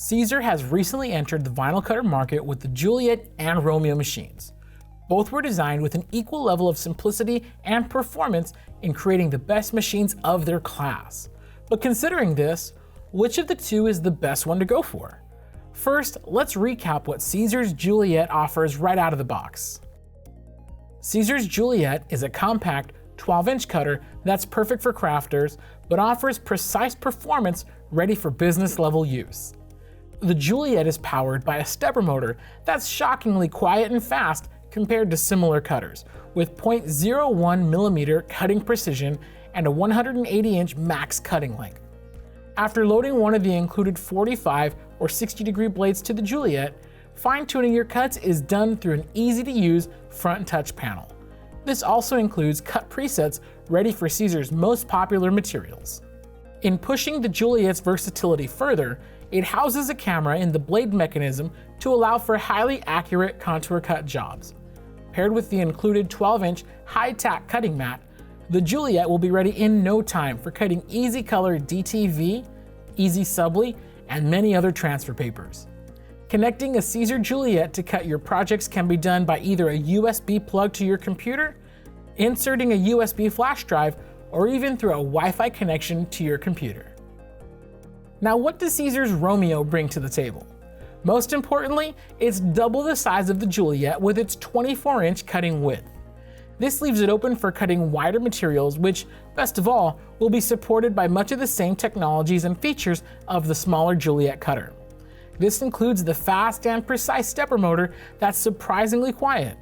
Siser has recently entered the vinyl cutter market with the Juliet and Romeo machines. Both were designed with an equal level of simplicity and performance in creating the best machines of their class. But considering this, which of the two is the best one to go for? First, let's recap what Siser's Juliet offers right out of the box. Siser's Juliet is a compact 12-inch cutter that's perfect for crafters, but offers precise performance ready for business-level use. The Juliet is powered by a stepper motor that's shockingly quiet and fast compared to similar cutters, with 0.01 millimeter cutting precision and a 180-inch max cutting length. After loading one of the included 45 or 60-degree blades to the Juliet, fine-tuning your cuts is done through an easy-to-use front touch panel. This also includes cut presets ready for Siser's most popular materials. In pushing the Juliet's versatility further, it houses a camera in the blade mechanism to allow for highly accurate contour cut jobs. Paired with the included 12-inch high-tack cutting mat, the Juliet will be ready in no time for cutting easy color DTV, easy subli, and many other transfer papers. Connecting a Siser Juliet to cut your projects can be done by either a USB plug to your computer, inserting a USB flash drive, or even through a Wi-Fi connection to your computer. Now, what does Siser's Romeo bring to the table? Most importantly, it's double the size of the Juliet with its 24-inch cutting width. This leaves it open for cutting wider materials, which, best of all, will be supported by much of the same technologies and features of the smaller Juliet cutter. This includes the fast and precise stepper motor that's surprisingly quiet,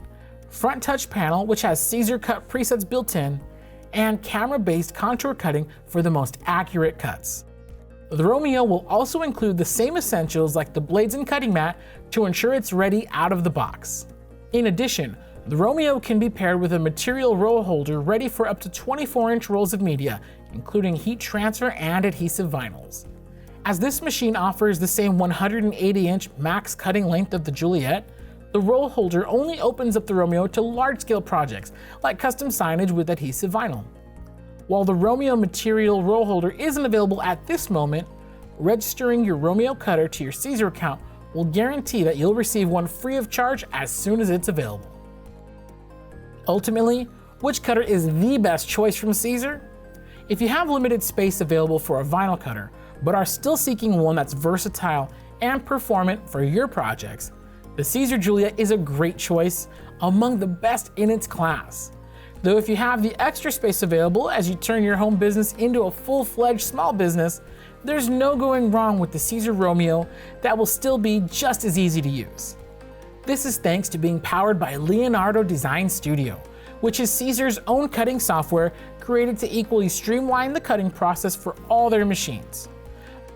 front touch panel which has Siser cut presets built in, and camera-based contour cutting for the most accurate cuts. The Romeo will also include the same essentials like the blades and cutting mat to ensure it's ready out of the box. In addition, the Romeo can be paired with a material roll holder ready for up to 24-inch rolls of media, including heat transfer and adhesive vinyls. As this machine offers the same 180-inch max cutting length of the Juliet, the roll holder only opens up the Romeo to large-scale projects like custom signage with adhesive vinyl. While the Romeo material roll holder isn't available at this moment, registering your Romeo cutter to your Siser account will guarantee that you'll receive one free of charge as soon as it's available. Ultimately, which cutter is the best choice from Siser? If you have limited space available for a vinyl cutter, but are still seeking one that's versatile and performant for your projects, the Siser Juliet is a great choice, among the best in its class. Though if you have the extra space available as you turn your home business into a full-fledged small business, there's no going wrong with the Siser Romeo that will still be just as easy to use. This is thanks to being powered by Leonardo Design Studio, which is Siser's own cutting software created to equally streamline the cutting process for all their machines.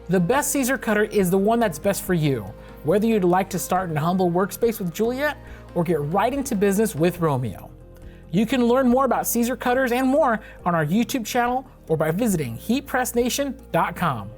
The best Siser cutter is the one that's best for you, whether you'd like to start in a humble workspace with Juliet or get right into business with Romeo. You can learn more about Siser cutters and more on our YouTube channel or by visiting heatpressnation.com.